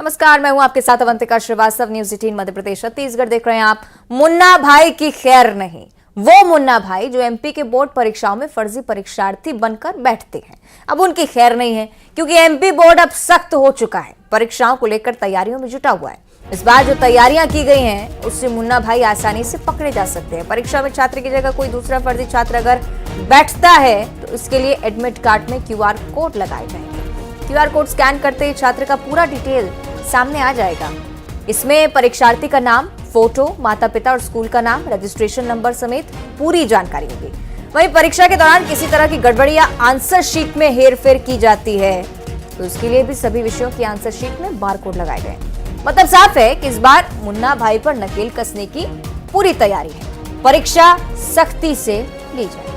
नमस्कार, मैं हूं आपके साथ अवंतिका श्रीवास्तव। न्यूज 18 मध्य प्रदेश छत्तीसगढ़ देख रहे हैं आप। मुन्ना भाई की खैर नहीं, वो मुन्ना भाई जो एमपी के बोर्ड परीक्षाओं में फर्जी परीक्षार्थी बनकर बैठते हैं, अब उनकी खैर नहीं है, क्योंकि एमपी बोर्ड अब सख्त हो चुका है। परीक्षाओं को लेकर तैयारियों में जुटा हुआ है। इस बार जो तैयारियां की गई हैं उससे मुन्ना भाई आसानी से पकड़े जा सकते हैं। परीक्षा में छात्र की जगह कोई दूसरा फर्जी छात्र अगर बैठता है तो इसके लिए एडमिट कार्ड में QR कोड लगाए जाएंगे। QR कोड स्कैन करते ही छात्र का पूरा डिटेल सामने आ जाएगा। इसमें परीक्षार्थी का नाम, फोटो, माता पिता और स्कूल का नाम, रजिस्ट्रेशन नंबर समेत पूरी जानकारी होगी। वहीं परीक्षा के दौरान किसी तरह की गड़बड़ी या आंसर शीट में हेरफेर की जाती है तो उसके लिए भी सभी विषयों की आंसर शीट में बारकोड लगाए गए। मतलब साफ है कि इस बार मुन्ना भाई पर नकेल कसने की पूरी तैयारी है। परीक्षा सख्ती से ली जाए।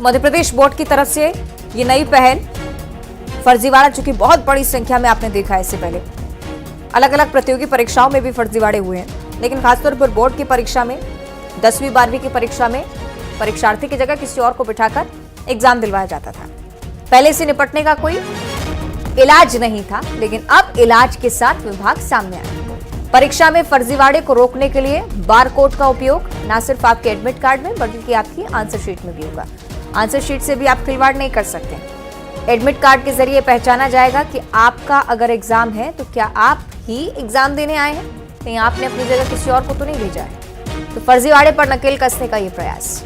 मध्य प्रदेश बोर्ड की तरफ से ये नई पहल, फर्जीवाड़ा चूंकि बहुत बड़ी संख्या में आपने देखा है, इससे पहले अलग अलग प्रतियोगी परीक्षाओं में भी फर्जीवाड़े हुए हैं, लेकिन खासतौर पर बोर्ड की परीक्षा में, 10वीं 12वीं की परीक्षा में परीक्षार्थी की जगह किसी और को बिठाकर एग्जाम दिलवाया जाता था। पहले से निपटने का कोई इलाज नहीं था, लेकिन अब इलाज के साथ विभाग सामने आया। परीक्षा में फर्जीवाड़े को रोकने के लिए बारकोड का उपयोग न सिर्फ आपके एडमिट कार्ड में बल्कि आपकी आंसर शीट में भी होगा। आंसर शीट से भी आप खिलवाड़ नहीं कर सकते। एडमिट कार्ड के जरिए पहचाना जाएगा कि आपका अगर एग्जाम है तो क्या आप ही एग्जाम देने आए हैं, कहीं आपने अपनी जगह किसी और को तो नहीं भेजा है। तो फर्जीवाड़े पर नकेल कसने का ये प्रयास।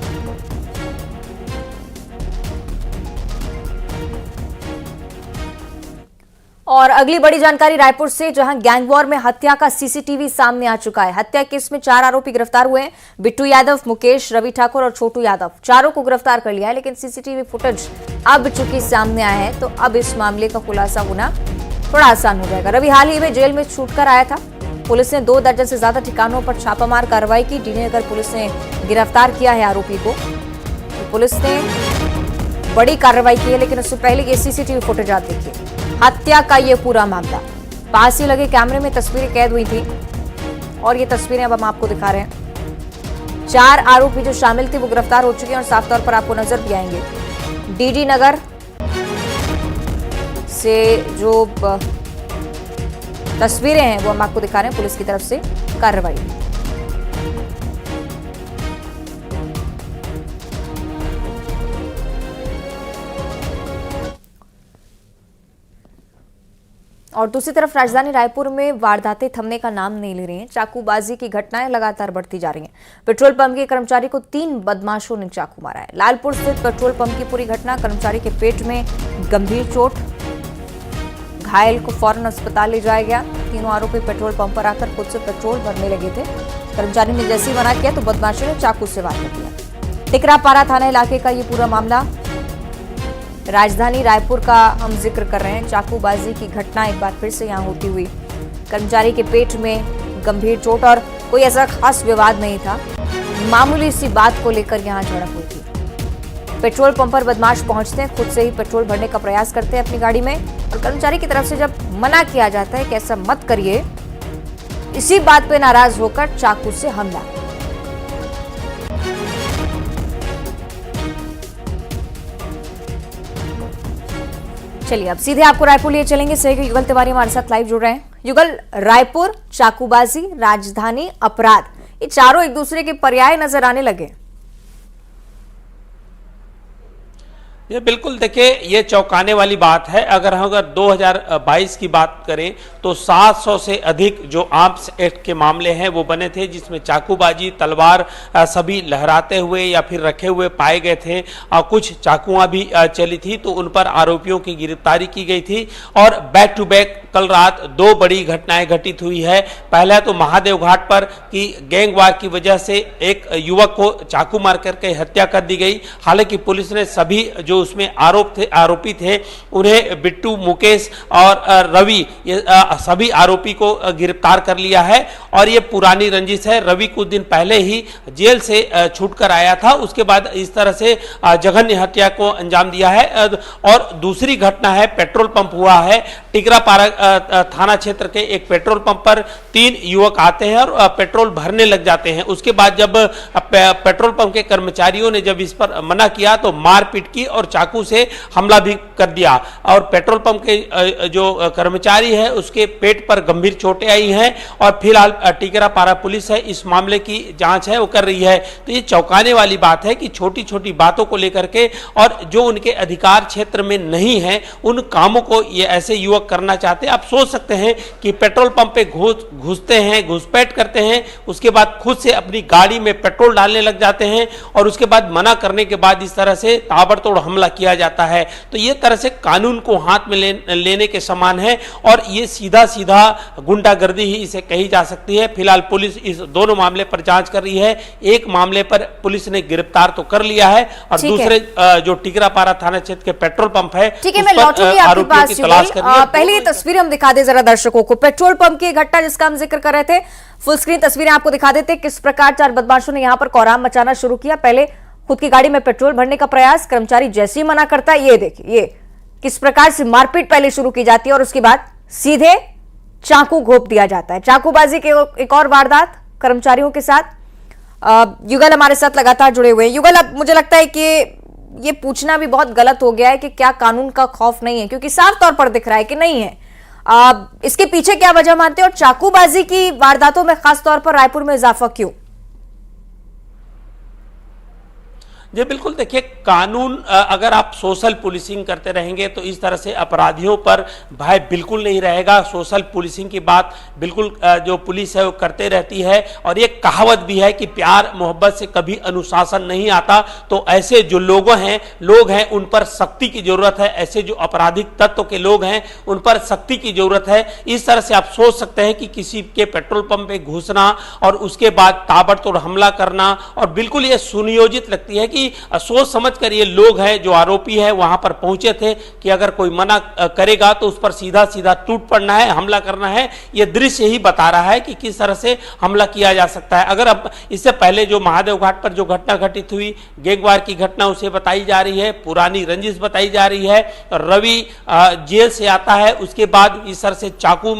और अगली बड़ी जानकारी रायपुर से, जहां गैंगवॉर में हत्या का CCTV सामने आ चुका है। हत्या केस में 4 आरोपी गिरफ्तार हुए हैं। बिट्टू यादव, मुकेश, रवि ठाकुर और छोटू यादव, चारों को गिरफ्तार कर लिया है। लेकिन CCTV फुटेज अब चूंकि सामने आया है तो अब इस मामले का खुलासा होना थोड़ा आसान हो जाएगा। रवि हाल ही में जेल में छूटकर आया था। पुलिस ने 2 दर्जन से ज्यादा ठिकानों पर छापामार कार्रवाई की। डी नगर पुलिस ने गिरफ्तार किया है आरोपी को। पुलिस ने बड़ी कार्रवाई की है, लेकिन उससे पहले ये CCTV फुटेज आप देखिए। हत्या का ये पूरा मामला, पास ही लगे कैमरे में तस्वीरें कैद हुई थी और ये तस्वीरें अब हम आपको दिखा रहे हैं। 4 आरोपी जो शामिल थे वो गिरफ्तार हो चुके हैं और साफ तौर पर आपको नजर भी आएंगे। DD नगर से जो तस्वीरें हैं वो हम आपको दिखा रहे हैं। पुलिस की तरफ से कार्रवाई। और दूसरी तरफ राजधानी रायपुर में वारदातें थमने का नाम नहीं ले रही हैं। चाकूबाजी की घटनाएं लगातार बढ़ती जा रही हैं। पेट्रोल पंप के कर्मचारी को 3 बदमाशों ने चाकू मारा है। लालपुर स्थित पेट्रोल पंप की पूरी घटना, कर्मचारी के पेट में गंभीर चोट, घायल को फौरन अस्पताल ले जाया गया। तीनों आरोपी पेट्रोल पंप पर आकर खुद से पेट्रोल भरने लगे थे। कर्मचारी ने जैसे ही मना किया तो बदमाशों ने चाकू से वार कर दिया। टिकरापारा थाना इलाके का ये पूरा मामला, राजधानी रायपुर का हम जिक्र कर रहे हैं। चाकूबाजी की घटना एक बार फिर से यहां होती हुई। कर्मचारी के पेट में गंभीर चोट और कोई ऐसा खास विवाद नहीं था, मामूली सी बात को लेकर यहां झड़प हुई थी। पेट्रोल पंप पर बदमाश पहुंचते हैं, खुद से ही पेट्रोल भरने का प्रयास करते हैं अपनी गाड़ी में और कर्मचारी की तरफ से जब मना किया जाता है कि ऐसा मत करिए, इसी बात पे नाराज होकर चाकू से हमला। चलिए अब सीधे आपको रायपुर लिए चलेंगे। सहयोगी युगल तिवारी हमारे साथ लाइव जुड़ रहे हैं। युगल, रायपुर, चाकूबाजी, राजधानी, अपराध, ये चारों एक दूसरे के पर्याय नजर आने लगे। ये बिल्कुल देखिए, ये चौंकाने वाली बात है। अगर 2022 की बात करें तो 700 से अधिक जो आर्म्स एक्ट के मामले हैं वो बने थे, जिसमें चाकूबाजी, तलवार सभी लहराते हुए या फिर रखे हुए पाए गए थे। कुछ चाकुआं भी चली थी, तो उन पर आरोपियों की गिरफ्तारी की गई थी। और बैक टू बैक कल रात 2 बड़ी घटनाएं घटित हुई है। पहला तो महादेव घाट पर कि गैंगवार की वजह से एक युवक को चाकू मार करके हत्या कर दी गई। हालांकि पुलिस ने सभी जो जो उसमें आरोपी थे उन्हें बिट्टू, मुकेश और रवि, ये सभी आरोपी को गिरफ्तार कर लिया है। और ये पुरानी रंजिश है। रवि कुछ दिन पहले ही जेल से छूटकर आया था, उसके बाद इस तरह से जघन्य हत्या को अंजाम दिया है। और दूसरी घटना है, पेट्रोल पंप हुआ है टिकरापारा थाना क्षेत्र के एक पेट्रोल पंप पर 3 युवक आते हैं और पेट्रोल भरने लग जाते हैं। उसके बाद जब पेट्रोल पंप के कर्मचारियों ने जब इस पर मना किया तो मारपीट की और चाकू से हमला भी कर दिया। और पेट्रोल पंप के जो कर्मचारी है उसके पेट पर गंभीर चोटें आई हैं और फिलहाल टिकरापारा पुलिस है इस मामले की जांच है वो कर रही है। तो ये चौंकाने वाली बात है कि छोटी छोटी बातों को लेकर के और जो उनके अधिकार क्षेत्र में नहीं है उन कामों को ये ऐसे युवक करना चाहते हैं। आप सोच सकते हैं कि पेट्रोल पंप पे घुसते हैं, घुसपैठ करते हैं, उसके बाद खुद से अपनी गाड़ी में पेट्रोल डालने लग जाते हैं और उसके बाद मना करने के बाद इस तरह से ताबड़तोड़ हमला किया जाता है। तो ये तरह से कानून को हाथ में लेने के समान है और ये सीधा सीधा गुंडागर्दी ही इसे कही जा सकती है। फिलहाल पुलिस इस दोनों मामले पर जांच कर रही है। एक मामले पर पुलिस ने गिरफ्तार तो कर लिया है और दूसरे जो टिकरापारा थाना क्षेत्र के पेट्रोल पंप है, ठीक है, मैं लौटूंगी आपके पास। पहले ये तस्वीर हम दिखा दे जरा दर्शकों को, पेट्रोल पंप की घटना जिसका हम जिक्र कर रहे थे। फुल स्क्रीन तस्वीरें आपको दिखा देते किस प्रकार 4 बदमाशों ने यहां पर कोहराम मचाना शुरू किया। पहले खुद की गाड़ी में पेट्रोल भरने का प्रयास, कर्मचारी जैसे ही मना करता है, ये देखिए ये किस प्रकार से मारपीट पहले शुरू की जाती है और उसके बाद सीधे चाकू घोंप दिया जाता है। चाकूबाजी के एक और वारदात कर्मचारियों के साथ। युगल हमारे साथ लगातार जुड़े हुए हैं। युगल, अब मुझे लगता है कि ये पूछना भी बहुत गलत हो गया है कि क्या कानून का खौफ नहीं है, क्योंकि साफ तौर पर दिख रहा है कि नहीं है। इसके पीछे क्या वजह मानते हैं और चाकूबाजी की वारदातों में खास तौर पर रायपुर में इजाफा क्यों? जी बिल्कुल, देखिए कानून अगर आप सोशल पुलिसिंग करते रहेंगे तो इस तरह से अपराधियों पर भय बिल्कुल नहीं रहेगा। सोशल पुलिसिंग की बात बिल्कुल जो पुलिस है वो करते रहती है और ये कहावत भी है कि प्यार मोहब्बत से कभी अनुशासन नहीं आता। तो ऐसे जो लोग हैं उन पर सख्ती की जरूरत है। ऐसे जो आपराधिक तत्व के लोग हैं उन पर सख्ती की जरूरत है। इस तरह से आप सोच सकते हैं कि किसी के पेट्रोल पंप पे घुसना और उसके बाद ताबड़तोड़ हमला करना, और बिल्कुल ये सुनियोजित लगती है कि सोच समझ कर ये लोग हैं जो आरोपी है वहां पर पहुंचे थे कि अगर कोई मना करेगा तो उस पर सीधा सीधा टूट पड़ना है, हमला करना है। ये दृश्य ही बता रहा है कि किस तरह से हमला किया जा सकता है। अगर अब इससे पहले जो महादेव घाट पर जो घटना घटित हुई, गैंगवार की घटना, उसे बताई जा रही है, पुरानी रंजिश बताई जा रही है। रवि जेल से आता है, उसके बाद इस तरह से चाकू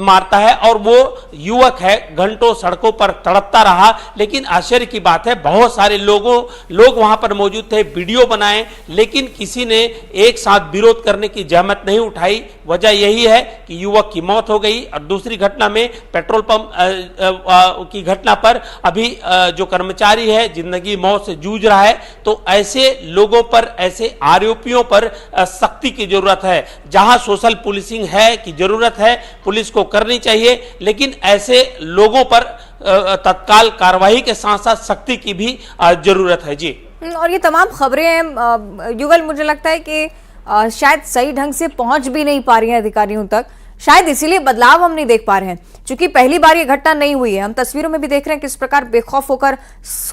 मारता है और वो युवक है घंटों सड़कों पर तड़पता रहा। लेकिन आश्चर्य की बात है बहुत सारे लोग वहां पर मौजूद थे, वीडियो बनाए, लेकिन किसी ने एक साथ विरोध करने की जहमत नहीं उठाई। वजह यही है कि युवक की मौत हो गई। और दूसरी घटना में पेट्रोल पंप की घटना पर अभी जो कर्मचारी है जिंदगी मौत से जूझ रहा है। तो ऐसे लोगों पर, ऐसे आरोपियों पर सख्ती की जरूरत है। जहां सोशल पुलिसिंग है की जरूरत है, पुलिस को करनी चाहिए, लेकिन ऐसे लोगों पर तत्काल कार्रवाई के साथ साथ सख्ती की भी जरूरत है। जी, और ये तमाम खबरें हैं युगल, मुझे लगता है कि शायद सही ढंग से पहुंच भी नहीं पा रही हैं अधिकारियों तक। शायद इसीलिए बदलाव हम नहीं देख पा रहे हैं, क्योंकि पहली बार ये घटना नहीं हुई है। हम तस्वीरों में भी देख रहे हैं किस प्रकार बेखौफ होकर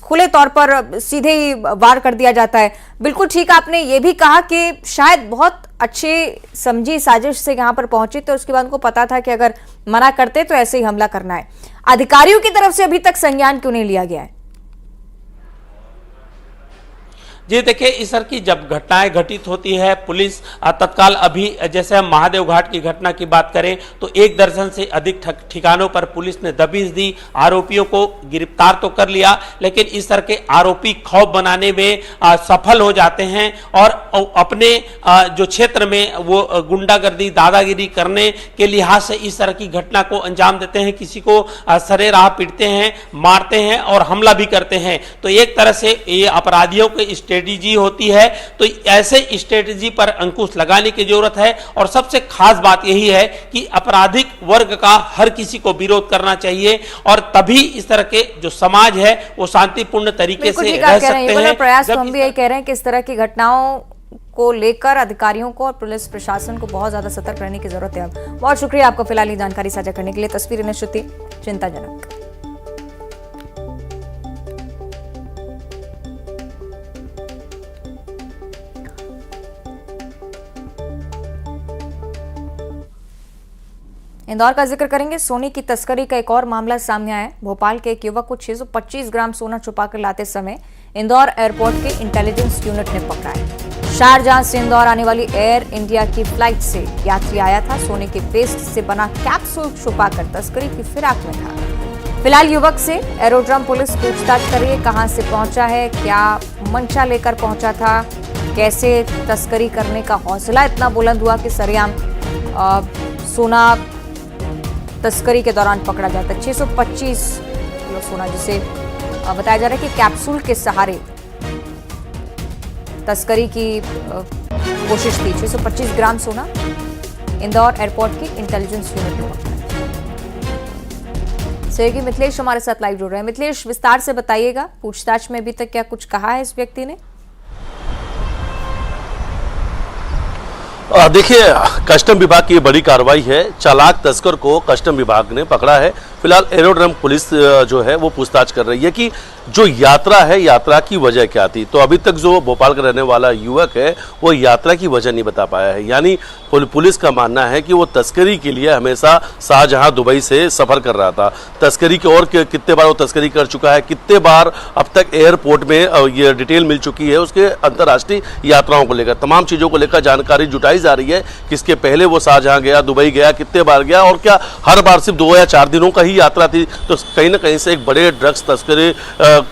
खुले तौर पर सीधे ही वार कर दिया जाता है। बिल्कुल ठीक, आपने ये भी कहा कि शायद बहुत अच्छे समझी साजिश से यहाँ पर पहुंचे, तो उसके बाद उनको पता था कि अगर मना करते तो ऐसे ही हमला करना है। अधिकारियों की तरफ से अभी तक संज्ञान क्यों नहीं लिया गया है? जी देखिए, इस तरह की जब घटनाएं घटित होती है पुलिस तत्काल, अभी जैसे हम महादेव घाट की घटना की बात करें तो 1 दर्जन से अधिक ठिकानों पर पुलिस ने दबिश दी, आरोपियों को गिरफ्तार तो कर लिया, लेकिन इस तरह के आरोपी खौफ बनाने में सफल हो जाते हैं और अपने जो क्षेत्र में वो गुंडागर्दी, दादागिरी करने के लिहाज से इस तरह की घटना को अंजाम देते हैं। किसी को सरेराह पीटते हैं, मारते हैं और हमला भी करते हैं। तो एक तरह से ये अपराधियों के स्ट्रेटेजी होती है। तो ऐसे स्ट्रेटेजी पर अंकुश लगाने की जरूरत है। और सबसे खास बात यही है कि आपराधिक वर्ग का हर किसी को विरोध करना चाहिए और तभी इस तरह के जो समाज है वो शांतिपूर्ण तरीके से रह सकते हैं। प्रयास तो हम भी यही कह रहे हैं कि इस तरह की घटनाओं को लेकर अधिकारियों को और पुलिस प्रशासन को बहुत ज्यादा सतर्क रहने की जरूरत है। बहुत शुक्रिया आपका फिलहाल ये जानकारी साझा करने के लिए। तस्वीरें निश्चित ही चिंताजनक। इंदौर का जिक्र करेंगे। सोने की तस्करी का एक और मामला सामने आया है। भोपाल के एक युवक को 625 ग्राम सोना छुपाकर लाते समय इंदौर एयरपोर्ट के इंटेलिजेंस यूनिट ने पकड़ा है। शारजाह से इंदौर आने वाली एयर इंडिया की फ्लाइट से यात्री आया था। सोने के पेस्ट से बना कैप्सूल छुपाकर तस्करी की फिराक में था। फिलहाल युवक से एरोड्रम पुलिस पूछताछ कर रही है। कहां से पहुंचा है, क्या मंशा लेकर पहुंचा था, कैसे तस्करी करने का हौसला इतना बुलंद हुआ कि सरेआम सोना तस्करी के दौरान पकड़ा जाता है। 625 किलो सोना, जिसे बताया जा रहा है कि कैप्सूल के सहारे तस्करी की कोशिश थी। 625 ग्राम सोना इंदौर एयरपोर्ट की इंटेलिजेंस यूनिट ने पकड़ा। सहयोगी मिथिलेश हमारे साथ लाइव जुड़ रहे हैं। मिथिलेश, विस्तार से बताइएगा, पूछताछ में अभी तक क्या कुछ कहा है इस व्यक्ति ने? देखिए, कस्टम विभाग की ये बड़ी कार्रवाई है। चालाक तस्कर को कस्टम विभाग ने पकड़ा है। फिलहाल एरोड्रम पुलिस जो है वो पूछताछ कर रही है कि जो यात्रा है, यात्रा की वजह क्या थी। तो अभी तक जो भोपाल का रहने वाला युवक है वो यात्रा की वजह नहीं बता पाया है। यानी पुलिस का मानना है कि वो तस्करी के लिए हमेशा शाहजहां दुबई से सफर कर रहा था। तस्करी के और कितने बार वो तस्करी कर चुका है, कितने बार अब तक एयरपोर्ट में ये डिटेल मिल चुकी है उसके अंतर्राष्ट्रीय यात्राओं को लेकर, तमाम चीज़ों को लेकर जानकारी जुटाई जा रही है। किसके पहले वो शाहजहां गया, दुबई गया, कितने बार गया और क्या हर बार सिर्फ 2 या 4 दिनों का ही यात्रा थी। तो कहीं ना कहीं से एक बड़े ड्रग्स तस्करी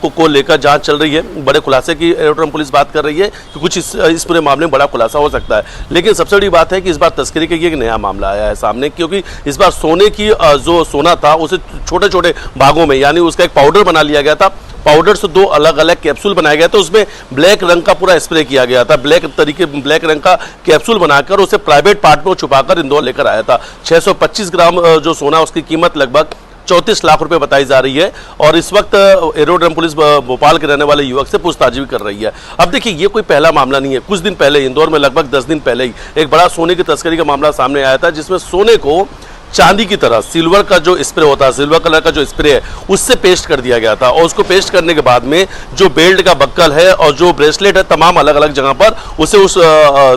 को लेकर जांच चल रही है। बड़े खुलासे की एरोड्रम पुलिस बात कर रही है कि कुछ इस पूरे मामले में बड़ा खुलासा हो सकता है। लेकिन सबसे बड़ी बात है कि इस बार तस्करी का ये एक नया मामला आया है सामने, क्योंकि इस बार सोने की जो सोना था उसे छोटे छोटे भागों में, यानी उसका एक पाउडर बना लिया गया था। पाउडर से 2 अलग अलग कैप्सूल बनाया गया था। उसमें ब्लैक रंग का पूरा स्प्रे किया गया था। ब्लैक रंग का कैप्सूल बनाकर उसे प्राइवेट पार्ट में छुपाकर इंदौर लेकर आया था। 625 ग्राम जो सोना, उसकी कीमत लगभग 34 लाख रुपए बताई जा रही है। और इस वक्त एरोड्रम पुलिस भोपाल के रहने वाले युवक से पूछताछ भी कर रही है। अब देखिए, ये कोई पहला मामला नहीं है। कुछ दिन पहले इंदौर में लगभग 10 दिन पहले ही एक बड़ा सोने की तस्करी का मामला सामने आया था, जिसमें सोने को चांदी की तरह सिल्वर का जो स्प्रे होता है, सिल्वर कलर का जो स्प्रे है, उससे पेस्ट कर दिया गया था। और उसको पेस्ट करने के बाद में जो बेल्ट का बक्कल है और जो ब्रेसलेट है, तमाम अलग अलग जगह पर उसे उस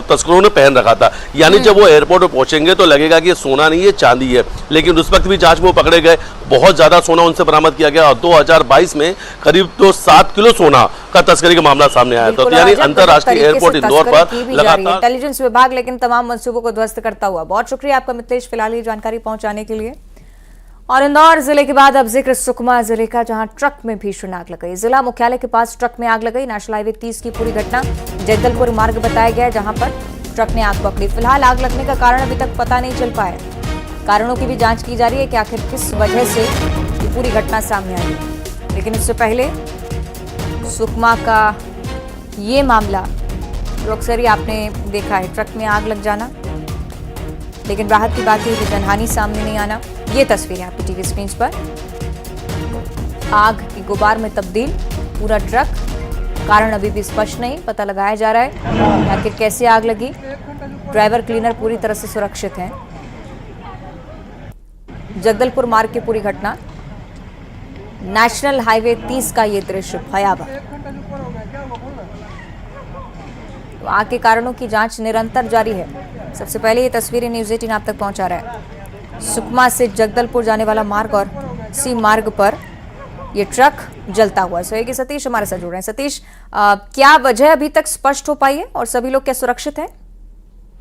तस्करों ने पहन रखा था। यानी जब वो एयरपोर्ट पर पहुंचेंगे तो लगेगा कि ये सोना नहीं है, चांदी है। लेकिन उस वक्त भी जांच में वो पकड़े गए। बहुत ज्यादा सोना उनसे बरामद किया गया और 2022 में करीब तो 7 किलो सोना का तस्करी का मामला सामने आया था। तो यानी अंतर्राष्ट्रीय एयरपोर्ट इंदौर पर लगातार इंटेलिजेंस विभाग लेकिन तमाम मंसूबों को ध्वस्त करता हुआ। बहुत शुक्रिया आपका मिथिलेश, फिलहाल ये जानकारी पहुंचाने के लिए। और इंदौर जिले के बाद अब जिक्र सुकमा जिले का, जहां ट्रक में भीषण आग लग गई। जिला मुख्यालय के पास ट्रक में आग लग गई। नेशनल हाईवे 30 की पूरी घटना जगदलपुर मार्ग बताया गया, जहां पर ट्रक ने आग पकड़ी। फिलहाल आग लगने का कारण अभी तक पता नहीं चल पाया। कारणों की भी जांच की जा रही है कि आखिर किस वजह से ये पूरी घटना सामने आई है। लेकिन इससे पहले सुकमा का ये मामला जो अक्सर ही आपने देखा है, ट्रक में आग लग जाना, लेकिन राहत की बात है कि जनहानि सामने नहीं आना। ये तस्वीरें आपकी टीवी स्क्रीन पर आग की गुबार में तब्दील पूरा ट्रक। कारण अभी भी स्पष्ट नहीं, पता लगाया जा रहा है आखिर कैसे आग लगी। ड्राइवर क्लीनर पूरी तरह से सुरक्षित हैं। जगदलपुर मार्ग की पूरी घटना, नेशनल हाईवे 30 का ये दृश्य भयावह। तो आग के कारणों की जांच निरंतर जारी है। सबसे पहले ये तस्वीरें न्यूज़ 18 आप तक पहुंचा रहा है। सुकमा से जगदलपुर जाने वाला मार्ग और सी मार्ग पर ये ट्रक जलता हुआ। सहयोगी सतीश हमारे साथ जुड़ रहे हैं। सतीश, क्या वजह अभी तक स्पष्ट हो पाई है और सभी लोग क्या सुरक्षित हैं?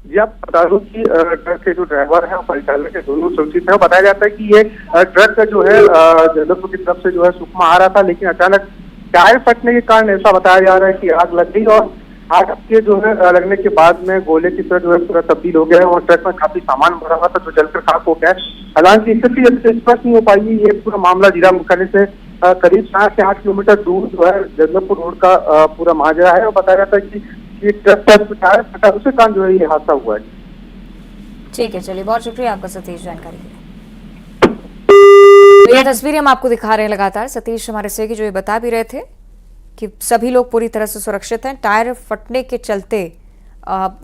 जी, आप बता दो कि ट्रक के जो ड्राइवर है और परिचालक है, दोनों सुरक्षित है। बताया जाता है कि ये ट्रक जो है जगदलपुर की तरफ से जो है सुकमा आ रहा था, लेकिन अचानक टायर फटने के कारण ऐसा बताया जा रहा है कि आग लग गई। और आग के जो है लगने के बाद में गोले की तरह जो है पूरा तब्दील हो गया है और ट्रक में काफी सामान भरा हुआ था जो जलकर खाक हो गया है। हालांकि स्थिति अभी से स्पष्ट नहीं हो पाई। ये पूरा मामला जिला मुख्यालय से करीब 7 से 8 किलोमीटर दूर जो है जगदलपुर रोड का पूरा माजरा है। और बताया जाता है कि ये ट्रक का टायर फटा, उसके कारण जो है ये हादसा हुआ है। ठीक है, चलिए, बहुत शुक्रिया आपका सतीश जानकारी के लिए। ये तस्वीरें हम आपको दिखा रहे हैं लगातार। सतीश हमारे सहयोगी जो ये बता भी रहे थे कि सभी लोग पूरी तरह से सुरक्षित हैं। टायर फटने के चलते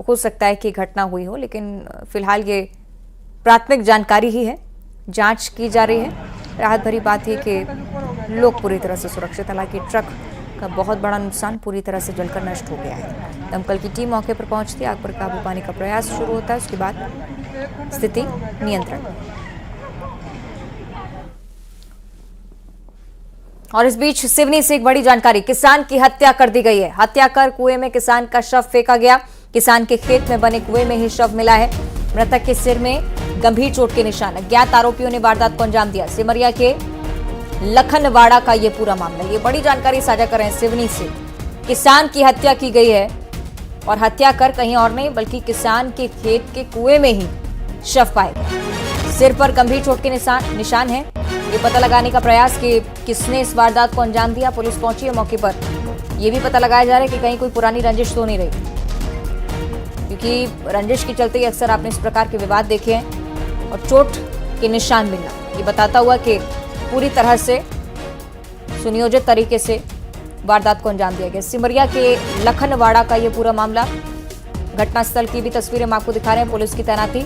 हो सकता है कि घटना हुई हो, लेकिन फिलहाल ये प्राथमिक जानकारी ही है, जांच की जा रही है। राहत भरी बात है कि लोग पूरी तरह से सुरक्षित। हालांकि ट्रक का बहुत बड़ा नुकसान पूरी तरह से जलकर नष्ट हो गया है। दमकल की टीम मौके पर पहुंचती है, आग पर काबू पाने का प्रयास शुरू होता है। उसके बाद स्थिति नियंत्रण में। और इस बीच सिवनी से एक बड़ी जानकारी, किसान की हत्या कर दी गई है। हत्या कर कुएं में किसान का शव फेंका गया। किसान के खेत में बने कुएं में ही शव मिला है। मृतक के सिर में गंभीर चोट के निशान। अज्ञात आरोपियों ने वारदात को अंजाम दिया। सिमरिया के लखनवाड़ा का ये पूरा मामला। ये बड़ी जानकारी साझा कर रहे हैं सिवनी से। किसान की हत्या की गई है और हत्या कर कहीं और नहीं बल्कि किसान के खेत के कुएं में ही शव पाया गया। सिर पर गंभीर चोट के निशान है। ये पता लगाने का प्रयास कि किसने इस वारदात को अंजाम दिया। पुलिस पहुंची है मौके पर। यह भी पता लगाया जा रहा है कि कहीं कोई पुरानी रंजिश तो नहीं रही, क्योंकि रंजिश के चलते ही अक्सर आपने इस प्रकार के विवाद देखे हैं और चोट के निशान मिलना ये बताता हुआ कि पूरी तरह से सुनियोजित तरीके से वारदात को अंजाम दिया गया। सिमरिया के लखनवाड़ा का ये पूरा मामला। घटनास्थल की भी तस्वीरें हम आपको दिखा रहे हैं। पुलिस की तैनाती,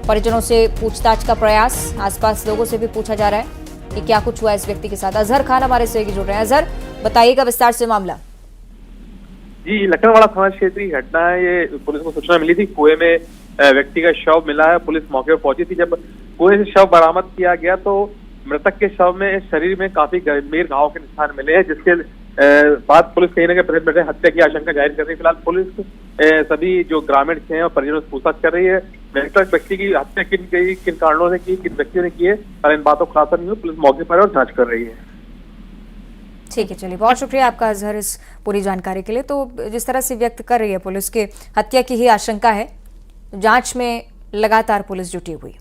परिजनों से पूछताछ का प्रयास, आसपास लोगों से भी पूछा जा रहा है कि क्या कुछ हुआ इस व्यक्ति के साथ। अजहर खान हमारे सहयोगी जुड़ रहे हैं। अजहर, बताइएगा विस्तार से मामला। जी, लखनवाड़ा थाना क्षेत्र की घटना है। ये पुलिस को सूचना मिली थी, कुएं में व्यक्ति का शव मिला है। पुलिस मौके पर पहुंची थी। जब कुएं से शव बरामद किया गया तो मृतक के शव में शरीर में काफी गंभीर घाव के निशान मिले हैं, जिसके बाद पुलिस कहीं ना कहीं हत्या की आशंका जाहिर कर रही है। फिलहाल पुलिस सभी जो ग्रामीण हैं और परिजनों से पूछताछ कर रही है। मृतक व्यक्ति की हत्या किन कारणों से की, किन व्यक्तियों ने की है, और इन बातों का खुलासा नहीं हुआ। पुलिस मौके पर और जांच कर रही है। ठीक है, चलिए, बहुत शुक्रिया आपका अजहर इस पूरी जानकारी के लिए। तो जिस तरह से व्यक्त कर रही है पुलिस के हत्या की ही आशंका है, जांच में लगातार पुलिस जुटी हुई।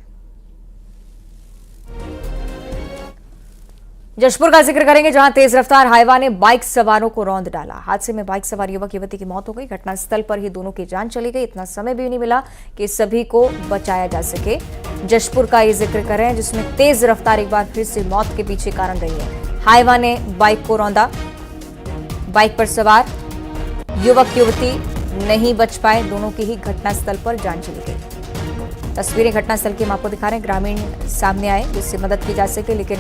जशपुर का जिक्र करेंगे, जहां तेज रफ्तार हाईवा ने बाइक सवारों को रौंद डाला। हादसे में बाइक सवार युवक युवती की मौत हो गई। घटनास्थल पर ही दोनों की जान चली गई। इतना समय भी नहीं मिला कि सभी को बचाया जा सके। जशपुर का ये जिक्र कर रहे हैं, जिसमें तेज रफ्तार एक बार फिर से मौत के पीछे कारण रही है। हाईवा ने बाइक को रौंदा। बाइक पर सवार युवक युवती नहीं बच पाए। दोनों की ही घटनास्थल पर जान चली गई। तस्वीरें घटनास्थल की हम आपको दिखा रहे हैं। ग्रामीण सामने आए जिससे मदद की जा सके, लेकिन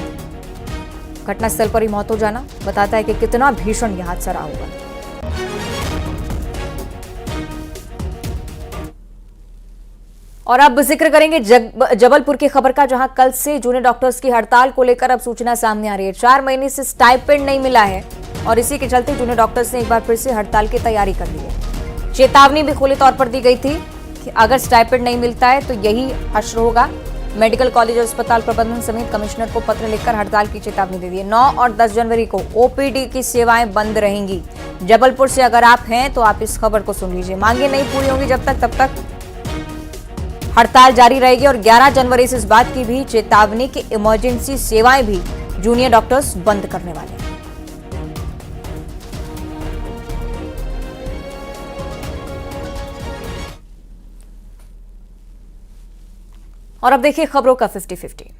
घटनास्थल पर ही मौत हो जाना बताता है कि कितना भीषण यह हादसा रहा होगा। और अब जिक्र करेंगे जबलपुर की खबर का, जहां कल से जूनियर डॉक्टर्स की हड़ताल को लेकर अब सूचना सामने आ रही है। 4 महीने से स्टाइपेंड नहीं मिला है और इसी के चलते जूनियर डॉक्टर्स ने एक बार फिर से हड़ताल की तैयारी कर ली है। चेतावनी भी खुले तौर पर दी गई थी कि अगर स्टाइपेंड नहीं मिलता है तो यही हश्र होगा। मेडिकल कॉलेज और अस्पताल प्रबंधन समेत कमिश्नर को पत्र लिखकर हड़ताल की चेतावनी दे दी है। 9 और 10 जनवरी को ओपीडी की सेवाएं बंद रहेंगी। जबलपुर से अगर आप हैं तो आप इस खबर को सुन लीजिए। मांगे नहीं पूरी होंगी जब तक, तब तक हड़ताल जारी रहेगी। और 11 जनवरी से इस बात की भी चेतावनी कि इमरजेंसी सेवाएं भी जूनियर डॉक्टर्स बंद करने वाले हैं। और अब देखिए खबरों का 50-50।